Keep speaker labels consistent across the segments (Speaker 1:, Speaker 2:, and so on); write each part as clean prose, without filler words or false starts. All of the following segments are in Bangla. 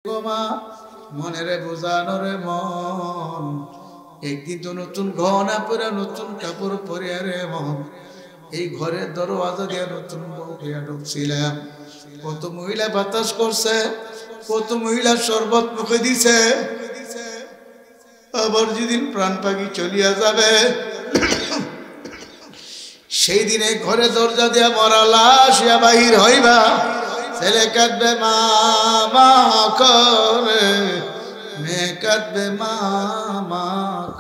Speaker 1: মা মনেরে বোঝানো রে মন, একদিন তো নতুন গহনা পরে নতুন কাপড় পরে রে মন, এই ঘরের দরওয়াজা দিয়ে নতুন বউ হইয়া ঢুকছিলাম। কত মহিলা বাতাস করছে, কত মহিলা শরবত মুখে দিছে। আবার যেদিন প্রাণ পাখি চলিয়া যাবে, সেই দিনে ঘরে দরজা দিয়া মরা লাশ বাহির হইবা। ছেলে কাঁদবে মা করে, মেয়ে কাঁদবে মা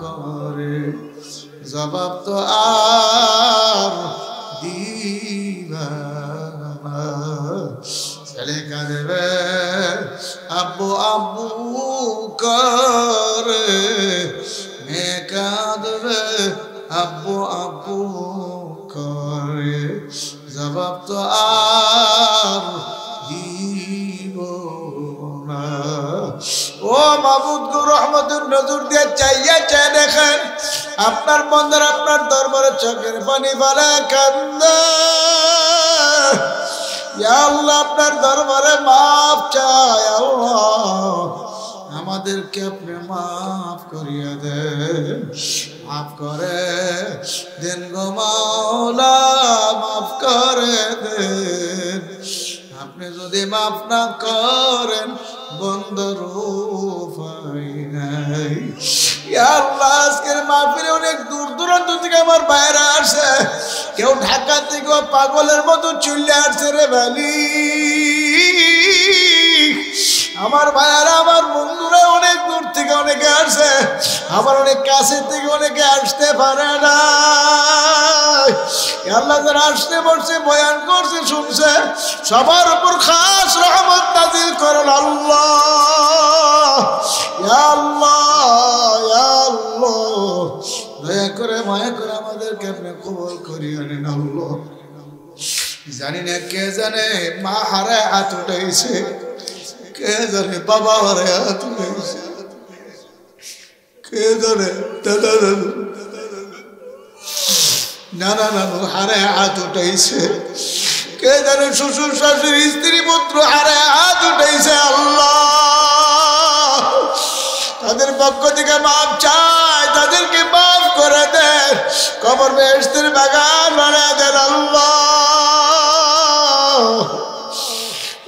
Speaker 1: করে, জবাব তো আর দিবা না। ছেলে কাঁদবে আব্বু আব্বু করে, মেয়ে কাঁদবে আব্বু আব্বু করে, জবাব তো আর দিব না। ও মাবুদ গো, রহমতের নজর দিয়ে চাইয়া চাই দেখেন, আপনার বন্দার আপনার দরবারে চোখের পানি ফেলে কান্দে। ইয়া আল্লাহ, আপনার দরবারে মাফ চাই। আল্লাহ, আমাদেরকে আপনি মাফ করিয়া দেন, মাফ করে দেন গো মাওলা, মাফ করে দেন। আপনি যদি মাফ না করেন বন্দর উপায় নাই। ইয়া আল্লাহ, আজকের মাহফিলে অনেক দূর দূরান্ত থেকে আমার বাইরে আসে, কেউ ঢাকা থেকে পাগলের মতো চলে আসছে রে ভালি। আমার ভাইয়ারা, আমার বন্ধুরা অনেক দূর থেকে অনেকে আসে, আবার অনেক কাছে থেকে অনেকে আসতে পারে না। আল্লাহ যারা আসতে বসছে, বয়ান করছে, শুনছে, সবার উপর খাস রহমত নাজিল করেন আল্লাহ। ইয়া আল্লাহ, ইয়া আল্লাহ, দয়া করে মায়া করে আমাদেরকে আপনি কবুল করিয়ে নেন আল্লাহ। জানি না কে জানে মা হারায় হাত উঠাইছে, কে জানে বাবা হারায় হাত উঠাইছে, কে জানে দাদা দাদু নানা নানু হারায় হাত উঠাইছে, কে জানে শ্বশুর শাশুড়ি স্ত্রী পুত্র হারায় হাত উঠাইছে। আল্লাহ, তাদের পক্ষ থেকে মাফ চাই, তাদেরকে মাফ করে দেন, কবর বেহেশতের বাগান বানায় দেন আল্লাহ।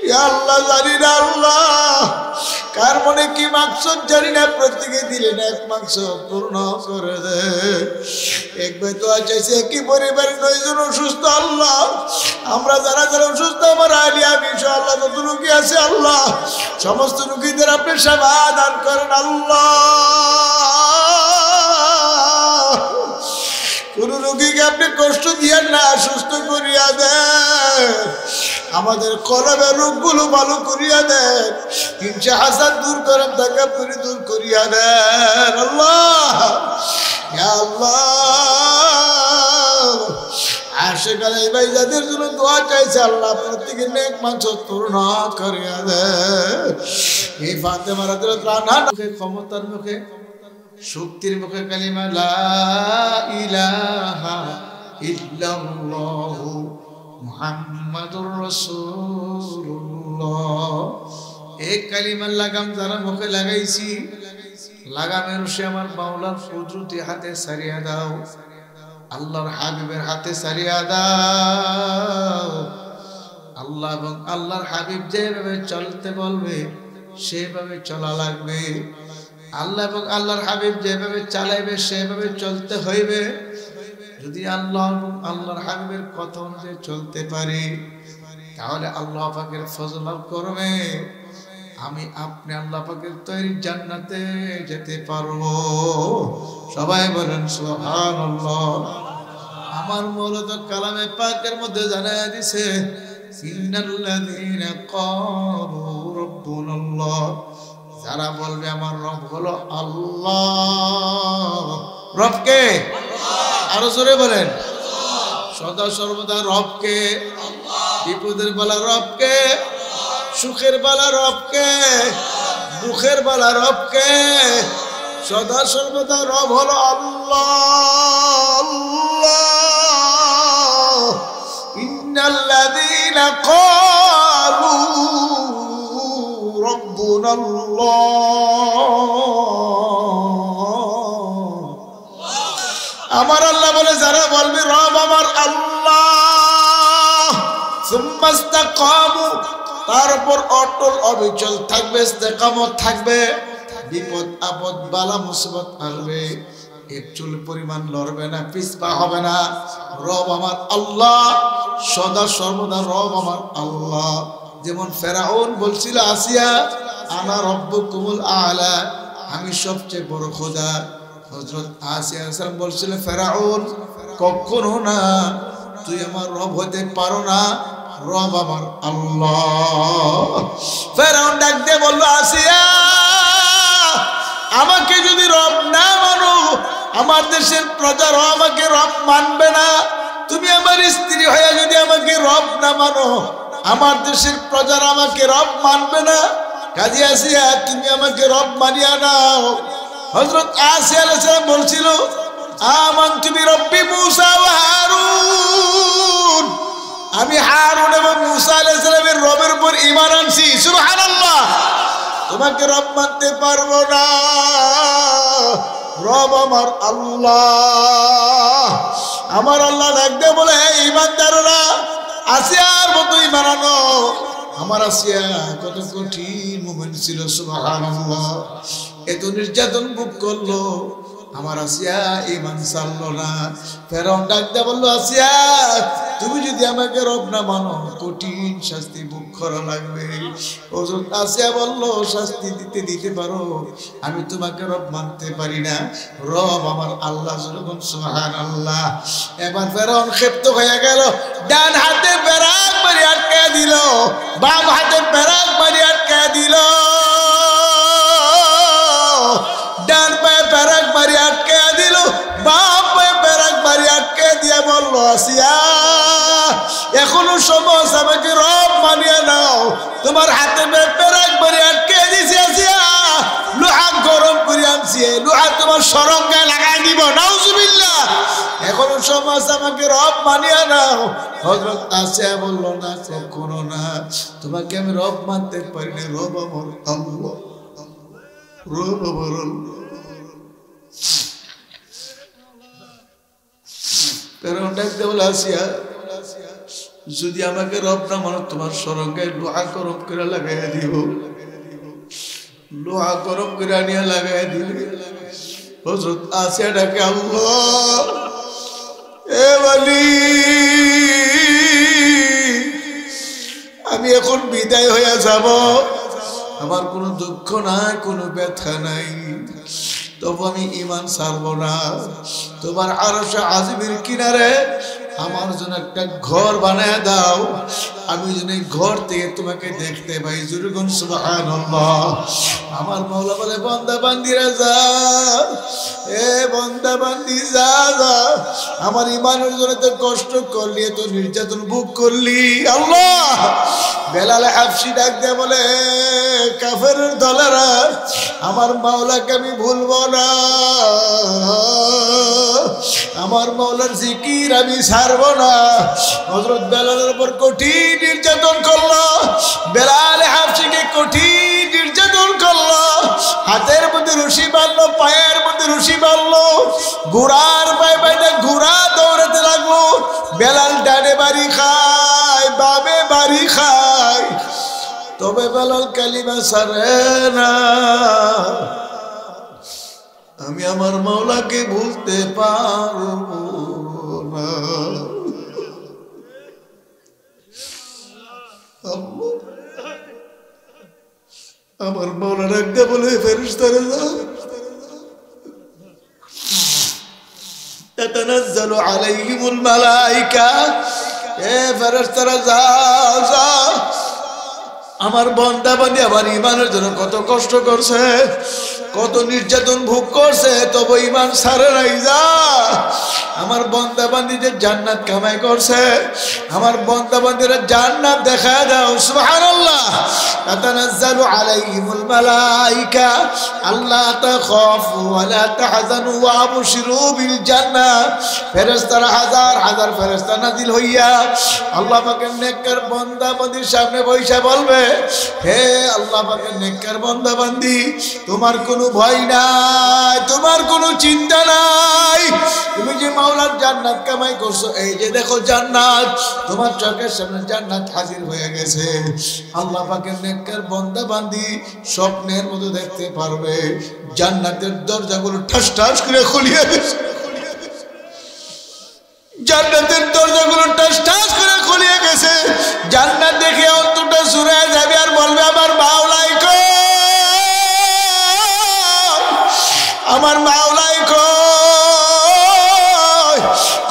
Speaker 1: ইয়া আল্লাহ, জানি না আল্লাহ কার মনে কি মাকসুদ জানি না, প্রত্যেকে দিলেন এক মাকসুদ পূর্ণ করে দেন। এক ভাই তো চাইছে কি পরিবারের 9 জন অসুস্থ আল্লাহ, আমরা যারা যারা অসুস্থ, আমার আলী আমি আল্লাহ যত রোগী আছে আল্লাহ, সমস্ত রোগীদের আপনি সেবা দান করেন আল্লাহ। কোন রোগীকে আপনি কষ্ট দিয়েন না, সুস্থ করিয়া দেন, আমাদের কলমের রোগগুলো ভালো করিয়া দেন, হিংসা হাসাদ দূর করেন, তাকাব্বুরি দূর করিয়া দেন আল্লাহ। ইয়া আল্লাহ, আশিক আলী ভাই যাদের জন্য দোয়া চাইছে আল্লাহ, প্রত্যেকের নেক মাকসুদ পূর্ণ করিয়া দেন। এই ফাতেমা রাদিয়াল্লাহু আনহা মুখে, ক্ষমতার মুখে, শক্তির মুখে কালিমা লা ইলাহা ইল্লাল্লাহু মুহাম্মাদুর রাসূলুল্লাহ, এই কালিমার লাগাম যারা মুখে লাগাইছি, লাগামের রশি আমার মাওলার কুদরতি হাতে ছাড়িয়া দাও, আল্লাহর হাবিবের হাতে ছাড়িয়া দাও আল্লাহ। এবং আল্লাহর হাবিব যেভাবে চলতে বলবে সেভাবে চলা লাগবে আল্লাহ, এবং আল্লাহর হাবিব যেভাবে চালাইবে সেভাবে চলতে হইবে। যদি আল্লাহ এবং আল্লাহর হাবিবের কথা অনুযায়ী চলতে পারি, তাহলে আল্লাহ পাকের ফজল লাভ করবে, আমি আপনি আল্লাহ পাকের তৈরি জান্নাতে যেতে পারবো। সবাই বলেন সুবহানাল্লাহ। আমার মূলত কালামে পাকের মধ্যে জানায়া দিছে, ইন্নাল্লাযীনা ক্বালু রাব্বুনাল্লাহ, যারা বলবে আমার রব হলো আল্লাহ। রবকে আরো জোরে বলেন, সদা সর্বদা রবকে, বিপদের বেলা রবকে, সুখের বেলা রবকে, দুঃখের বেলা রবকে, সদা সর্বদা রব হলো আল্লাহ। ইন্নাল্লাযীনা ক্বালু আমার আল্লাহ বলে যারা বলবে রব আমার আল্লাহ সুম্মা ইসতাকামু, তারপর অটল অবিচল থাকবে, ইস্তেকামত থাকবে, বিপদ আপদ বালা মুসিবত আসবে এক চুল পরিমাণ লড়বে না, পিছপা হবে না। রব আমার আল্লাহ, সদা সর্বদা রব আমার আল্লাহ। যেমন ফেরাউন বলছিল আসিয়া আনা রব্বুকুমুল আলা, আমি সবচেয়ে বড় খোদা। হযরত আসিয়া আলাইহিস সালাম বলছিল ফেরাউন কখনো না, তুই আমার রব হতে পারো না, রব আমার আল্লাহ। ফেরাউন ডাক দিয়ে বলল আসিয়া আমাকে যদি রব না মানো, আমার দেশের প্রজারা আমাকে রব মানবে না। তুমি আমার স্ত্রী হয়ে যদি আমাকে রব না মানো, আমার দেশের প্রজারা আমাকে রব মানবে না। কাজী আসিয়া তুমি আমাকে রব মানিয়া নাও। হযরত আসিয়া আলাইহিস সালাম বলছিল আমানতু বিরব্বি মূসা ওয়া হারুন, আমি হারুন এবং মূসা আলাইহিস সালামের রবের উপর ঈমান আনছি। সুবহানাল্লাহ। তোমাকে রব মানতে পারবো না, রব আমার আল্লাহ। আমার আল্লাহ ডাকতে বলে ঈমানদাররা আসিয়ার মতো ঈমান আনো। আমার আসিয়া কত কঠিন মুমিন ছিল, সুবহানাল্লাহ। এত নির্যাতন ভোগ করলো, আমার আসিয়া ঈমান ছাড়লো না। ফেরাউন ডাকতে বললো আসিয়া তুমি যদি আমাকে রব না মানো, কঠিন শাস্তি ভোগ করা লাগবে। হযরত আসিয়া বলল শাস্তি দিতে পারো, আমি তোমাকে রব মানতে পারি না, রব আমার আল্লাহ। সুবহানাল্লাহ। এবার ফেরাউন ক্ষিপ্ত হয়ে গেল, ডান হাতে পেরাক মারি আটকে দিল, বাম হাতে পেরাক মারি আটকে দিল, ডান পায়ে পেরাক মারি আটকে দিল, বাম পায়ে পেরাক মারি আটকে দিয়ে বলল আসিয়া এখনো সময়, আমাকে রব মানিয়ে নাও। তোমার হাতে পেরাক মারি আটকে দিছি আসিয়া, লোহা গরম করে আনছি, লোহা তোমার সরঙ্গায় লাগাই দিব। নাউজুবিল্লাহ। এখনো সময়, আমাকে রব মানিয়ে নাও। হযরত আসিয়া বলল না, কখনো না, তোমাকে আমি রব মানতে পারি না, রব আমার আল্লাহ, রব আমার আল্লাহ। ফেরাউন ডাকতে বলে আসিয়া যদি আমাকে রব না মানো, তোমার সরঙ্গায় লোহা গরম করে লাগাইয়া দিব, লোহা গরম করে আনিয়া লাগাইয়া দিবে। হযরত আসিয়া ডাকে আল্লাহ, এ ওয়ালি আমি এখন বিদায় হয়ে যাব, আমার কোনো দুঃখ নাই, কোনো ব্যথা নাই, তবু আমি ঈমান ছাড়ব না। তোমার আরশে আজিমের কিনারে আমার জন্য একটা ঘর বানায় দাও, আমি যেন এই ঘর থেকে তোমাকে দেখতে পাই। জুরগুন সুবহানাল্লাহ। আমার মাওলা বলে বান্দা বান্দিরা যা, এ বান্দা বান্দি যা, আমার ঈমানের জন্য তো কষ্ট করলি, এত নির্যাতন ভোগ করলি। আল্লাহ। বেলাল হাবশি ডাক দিয়ে বলে কাফেরের দলেরা, আমার মাওলাকে আমি ভুলবো না, আমার মাওলার জিকির আমি ছাড়বো না। হযরত বেলালের উপর কঠিন নির্যাতন করলো, বেলাল হাবশিকে কঠিন নির্যাতন করলো, হাতের মধ্যে রশি বাঁধলো, পায়ের মধ্যে রশি বাঁধলো, ঘোড়ার পায়ে পায়ে ঘোড়া দৌড়াতে লাগলো। বেলাল ডানে বাড়ি খায়, বামে বাড়ি খায়, তবে বেলাল কালিমা ছাড়ে না। আমি আমার মাওলাকে ভুলতে পারবো না। আমার মাওলা ডাকতে বলে ফেরেশতারা যাও, তাতানাজ্জালু আলাইহিমুল মালায়েকা, এ ফেরেশতারা যাও যাও, আমার বান্দা বান্দি আমার ঈমানের জন্য কত কষ্ট করছে, কত নির্যাতন ভোগ করছে, তবে ঈমান ছাড়ে নাই। যা আমার বান্দা বান্দীদের জান্নাত কামাই করছে, আমার বান্দা বান্দীরা জান্নাত দেখায় দাও। সুবহানাল্লাহ। তাতানাজ্জালু আলাইহিমুল মালায়েকা আল্লা তাখাফু ওয়া লা তাহজানু ওয়া আবশিরু বিল জান্নাহ। ফেরেশতারা হাজার হাজার ফেরেশতা নাজিল হইয়া আল্লাহ পাকের নেককার বান্দা বান্দীর সামনে বইসা বলবে হে আল্লাহ পাকের নেককার বান্দা বান্দি, তোমার কোনো ভয় নাই, তোমার কোনো চিন্তা নাই। তুমি যে মাওলার জান্নাত কামাই করছো, এই যে দেখো জান্নাত, তোমার চোখের সামনে জান্নাত হাজির হয়ে গেছে। আল্লাহ পাকের নেককার বান্দা বান্দি স্বপ্নের মতো দেখতে পারবে জান্নাতের দরজাগুলো ঠাস ঠাস করে খুলিয়ে গেছে, জান্নাতের দরজাগুলো টাস টাস করে খুলিয়ে গেছে। জান্নাত দেখে অন্তরটা জুড়ে যাবে আর বলবে আমার মাওলাই কই, আমার মাওলাই কই,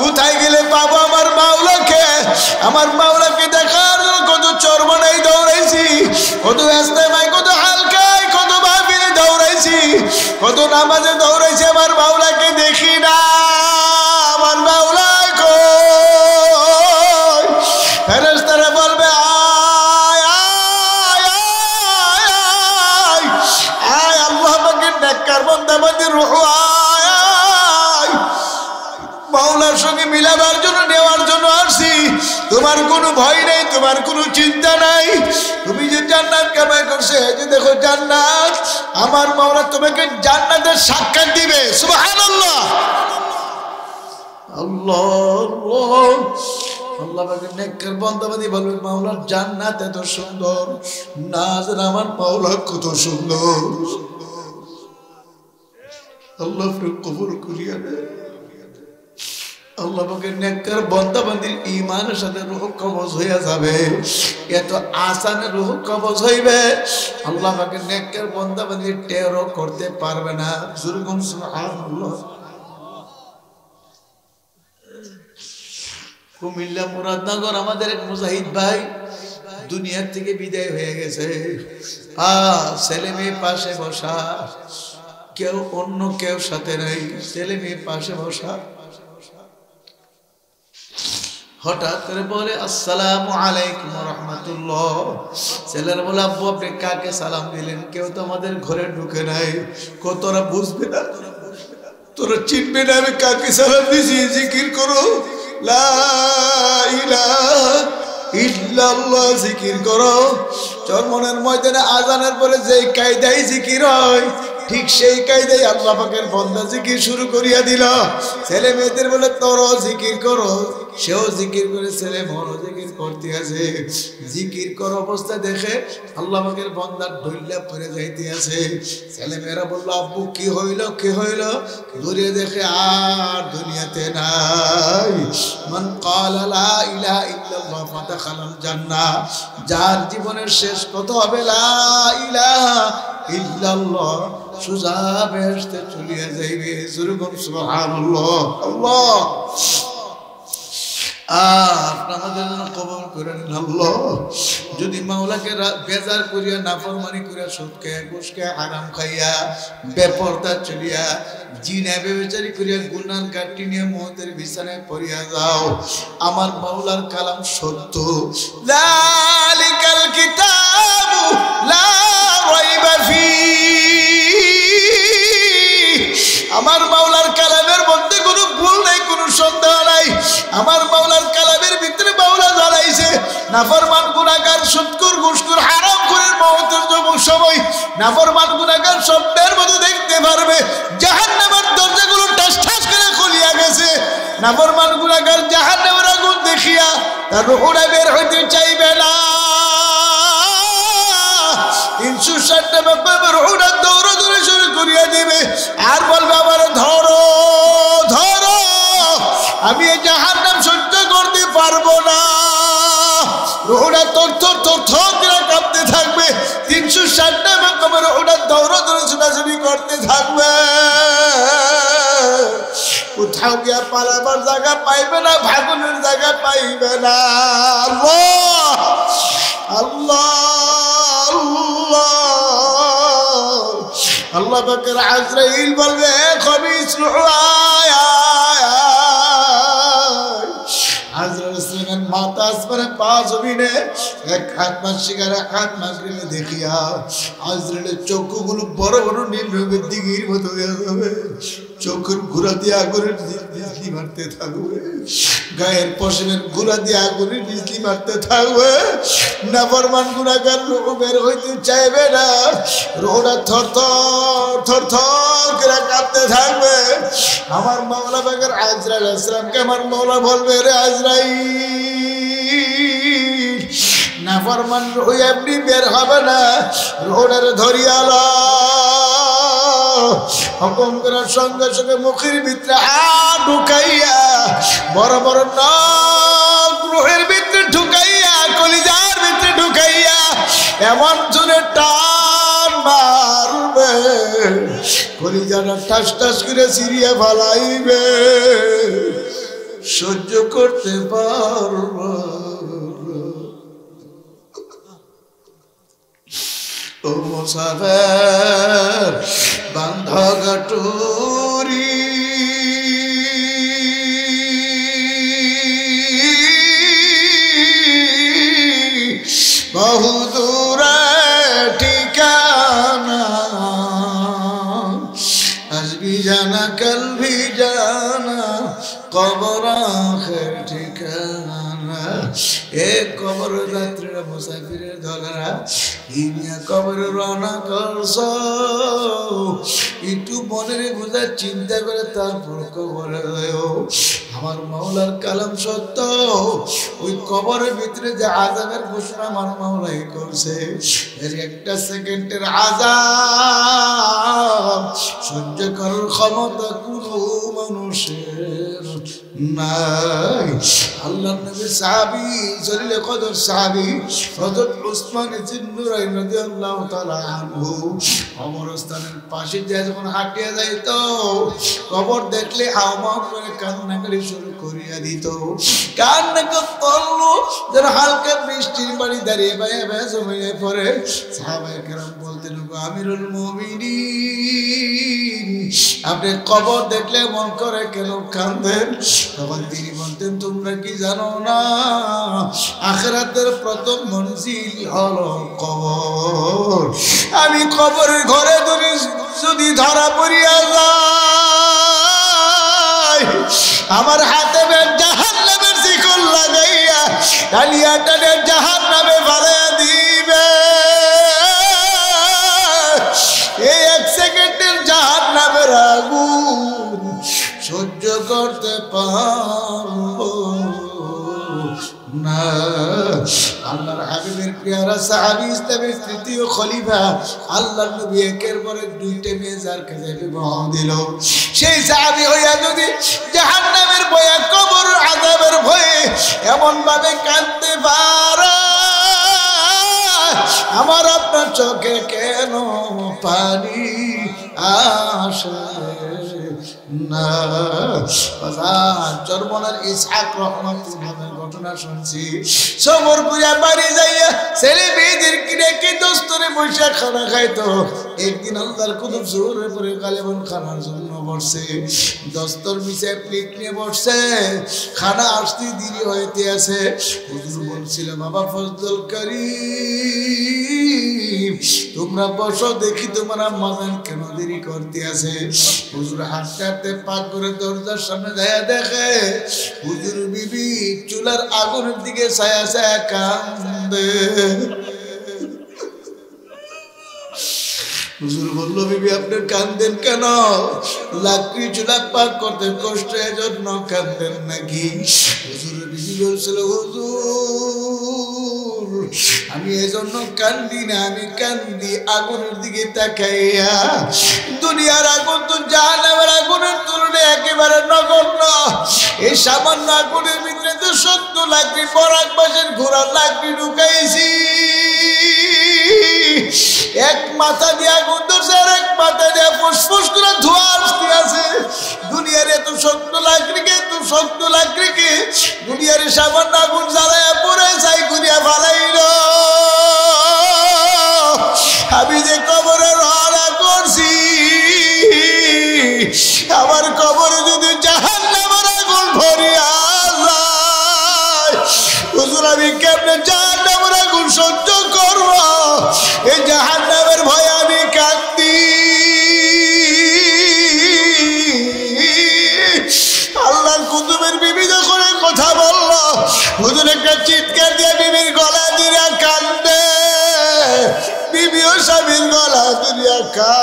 Speaker 1: কোথায় গেলে পাবো আমার মাওলাকে? আমার মাওলাকে দেখার জন্য কত চরমনাই দৌড়াইছি, কত ইস্তেমায়, কত হালকায়, কত মাহফিলে দৌড়াইছি, কত নামাজে দৌড়াইছি, আমার মাওলাকে দেখি না। আমার মাওলা ফেরেশতারা বলবে আয় আয় আয় আয়, আল্লাহ পাকের নেককার বান্দা বান্দির রূহ আয় আয়, মাওলার সঙ্গে মিলাবার জন্য, নেওয়ার জন্য আসছি। তোমার কোনো ভয় নেই, তোমার কোনো চিন্তা নাই। তুমি যে জান্নাত কামাই করছে, এই যে দেখো জান্নাত, আমার মাওলা তোমাকে জান্নাতের সাক্ষাৎ দিবে। সুবহানাল্লাহ, আল্লাহ আল্লাহ পাকের নেককার বান্দা বান্দি বলবে মাওলার জান্নাত এত সুন্দর, না জানে আমার মাওলা কত সুন্দর। আল্লাহ কবুল করিয়া নেয়। আল্লাহ পাকের নেককার বান্দা বান্দির ঈমানের সাথে রূহ কবজ হইয়া যাবে, এত আসানে রূহ কবজ হইবে আল্লাহ পাকের নেককার বান্দা বান্দি টেরও করতে পারবে না। যেরকম সুবহানাল্লাহ। কুমিল্লা মুরাদনগর আমাদের এক মুজাহিদ ভাই দুনিয়ার থেকে বিদায় হয়ে গেছে। ছেলে মেয়ে পাশে বসা, কেউ অন্য কেউ সাথে নাই, ছেলে মেয়ে পাশে বসা। হঠাৎ করে বলে আসসালামু আলাইকুম ওয়া রাহমাতুল্লাহ। ছেলেরা বলে আব্বু আপনি কাকে সালাম দিলেন? কেউ তো আমাদের ঘরে ঢুকে নাই। তোরা বুঝবে না, তোরা চিনবে না আমি কাকে সালাম দিয়েছি। জিকির করো লা ইলাহা ইল্লাল্লাহ, জিকির করো। চরমনের ময়দানে আজানের পরে যেই কায়দায় জিকির হয়, ঠিক সেই কায়দায় আল্লাহ পাকের বান্দা জিকির শুরু করিয়া দিল। ছেলে মেয়েদের বলে তোরও জিকির করো, সেও জিকির করে, ছেলে মনও জিকির করতে আছে। জিকির কর অবস্থা দেখে আল্লাহ পাকের বান্দা ঢইলা পড়ে যাইতে আছে। ছেলে মেয়েরা বললো আব্বু কি হইল, কি হইল? দূরে দেখে আর দুনিয়াতে নাই। মান ক্বালা লা ইলাহা ইল্লাল্লাহ ফাদাখালাল জান্নাহ, যার জীবনের শেষ কথা হবে লা ইলাহা ইল্লাল্লাহ, সোজা বেহেশতে চলিয়া যাইবে। যেরকম সুবহানাল্লাহ। আল্লাহ আমাদের জন্য কবুল করে নিন আল্লাহ। যদি মাওলাকে বেজার করিয়া, নাফরমানি করিয়া, সুদ খাইয়া, ঘুষ খাইয়া, হারাম খাইয়া, বেপরদা চলিয়া, জিনা বেবিচারি করিয়া, গুনার কাটি নিয়ে মওতের বিছানায় পড়িয়া যাও, আমার মাওলার কালাম সত্য। যালিকাল কিতাবু লা রাইবা ফীহি, আমার মাওলার কালামের মধ্যে কোনো ভুল নাই, কোনো সন্দেহ নাই। আমার মাওলার কালামের ভিতরে মাওলা জানাইছে নাফরমান গুনাহগার, সুদখোর, ঘুষখোর, হারামখোরের মওতের সময় নাফরমান গুনাহগার স্বপ্নের মতো দেখতে পারবে জাহান্নামের দরজাগুলো ঠাস ঠাস করে খুলিয়া গেছে। নাফরমান গুনাহগার জাহান্নামের আগুন দেখিয়া তার রূহটা বের হইতে চাইবে না। 360টা ব্যাপার রূহটা দৌড়াদৌড়ি শুরু করিয়া দিবে আর বলবে আমার ধরো ধরো, আমি এই জাহান্নাম সহ্য করতে পারবো না। রূহটা থরথর থরথর করে কাঁপতে থাকবে। 360টা ব্যাপার রূহটা দৌড়াদৌড়ি ছোটাছুটি করতে থাকবে। কোথাও গিয়া পালাবার জায়গা পাইবে না, ভাগনের জায়গা পাইবে না। আল্লাহ আল্লাহ আল্লাহ পাকের আজরাইল বলবে খবিস রূহ আয় আয় আয়। আজরাইল মাথা আসমানে পা জমিনে, এক হাত মাসিকার, এক হাত মাগরিবে দেখিয়া আজরাইলের চক্ষুগুলো বড় বড় নীল রঙের দিঘির মতো হয়ে যাবে। চোখের ঘোরা দিয়ে আগুনের বিজলি মারতে থাকবে, গায়ের পশমের ঘোরা দিয়ে আগুনের বিজলি মারতে থাকবে। নাফরমান গুনাহগার রূহ বের হইতে চাইবে না, রোহটা থরথর থরথর করে কাঁপতে থাকবে। আমার মাওলা পাকের আজরাইল আলাইহিস সালামকে আমার মাওলা বলবে, রে আজরাইল, নাফরমান রূহ এমনি বের হবে না, রোহটার ধরিয়া হুকুম করার সঙ্গে সঙ্গে মুখের ভিতরে হাত ঢুকাইয়া বড় বড় নখ রুহের ভিতরে ঢুকাইয়া কলিজার ভিতরে ঢুকাইয়া এমন জোরে টান মারবে, কলিজাটা ঠাস ঠাস করে ছিঁড়িয়া ফালাইবে, সহ্য করতে পারবো। ও মুসাফির বান্ধা গাটুরি, বহু দূরে ঠিকানা, আজ ভি জানা কাল ভি জানা, কবর আখির ঠিকানা। এ কবর যাত্রীরা মুসাফিরের দলেরা ইনিয়া কবরে রওনা করছ, একটু মনের বুঝা চিন্তা করে তারপর কবরে যাও। আমার মাওলার কালাম সত্য, ওই কবরের ভিতরে যে আযাবের ঘোষণা আমার মাওলাই করছে, এর একটা সেকেন্ডের আযাব সহ্য করার ক্ষমতা কোনো মানুষের নাই। আল্লাহর নবী সাহাবী জলিল কদর সাহাবী হযরত উসমান ইবনে নুরাইন রাদিয়াল্লাহু তাআলা আনহু কবরস্থানের পাশে দিয়ে যখন হাঁটিয়া যাইত, কবর দেখলে হাওমাও করে কান্নাকারি শুরু করিয়া দিত। কান্না করলো যেন হালকা বৃষ্টির পানি দাঁড়িয়ে বায়ে বায়ে জমিয়ে পড়ে। সাহাবায়ে কেরাম বলতেন, আমিরুল মুমিনিন, আপনি কবর দেখলে মন করে কেন কাঁদেন? তখন তিনি বলতেন, তোমরা কি জানো না আখিরাতের প্রথম মঞ্জিল হলো কবর। আমি কবরের ঘরে যদি ধরা পড়িয়া যাই, আমার হাতে জাহান্নামের শিকল লাগাইয়া ডালিয়াটাকে জাহান্নামে ফালাইয়া দিবে। এই এক সেকেন্ডের জাহান্নামের আগুন সহ্য করতে পারবো না। আল্লাহর হাবিবের পেয়ারা সাহাবী, ইসলামের তৃতীয় খলিফা, আল্লাহর নবী একের পর এক দুইটা মেয়ে যার কাছে বিবাহ দিল, সেই সাহাবী হইয়া যদি জাহান্নামের ভয়ে, কবরের আযাবের ভয়ে এমন ভাবে কাঁদতে পারে, আমার আপনার চোখে কেন পানি আসে না? চরমনার ইসহাক রহমাতুল্লাহের ঘটনা শুনছি। সবর কইরা বাড়ি যাইয়া ছেলে মেয়েদের কিনে কি দোস্তরে বসে খানা খাইতো। একদিন আল্লাহর কুতুব জোরে পরে গালিবান খানার জন্য বসছে, দস্তর মিশে প্লেট নিয়ে বসছে, খানা আসতে দেরি হইতে আছে। হুজুর বলছিল, বাবা ফজল করিম, তোমরা বসো, দেখি তোমার আম্মাজান কেন দেরি করতে আছে। হুজুর হাঁটতে হাঁটতে পাক করে দরজার সামনে যাইয়া দেখে হুজুর বিবি চুলার আগুনের দিকে ছায়া ছায়া কান্দে। হুজুর বলল, বিবি আপনি কান্দেন কেন? লাকড়ি চুলা পাক করতে কষ্ট, এজন্য কান্দেন নাকি? হুজুর বিবি বলছিল, হুজুর আমি এজন্য কান্দি না, আমি কান্দি আগুনের দিকে তাকাইয়া। দুনিয়ার আগুন তো জাহান্নামের আগুনের তুলনায় একেবারে নগণ্য। এই সামান্য আগুনের ভিতরে তো 70 লাকড়ি পরাগ বাসের ঘোড়ার লাকড়ি ঢুকাইছি। এক মাথা দিয়ে আগুন ধরছে, আর এক মাথা দিয়ে ফুসফুস করে ধোঁয়া আসতে আছে। দুনিয়ার এত 70 লাকড়িকে, এত 70 লাকড়িকে দুনিয়ার সামান্য আগুন জ্বালাইয়া পড়ে যাই করিয়া ফালাইল। আমি যে কবরে রওনা করছি, আমার কবরে যদি জাহান্নামের আগুন ভরিয়া যায়, হুজুর আমি কেমনে জাহান্নামের আগুন সহ্য করব? এই জাহান্নামের ভয়ে আমি কাঁদি।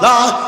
Speaker 1: Allah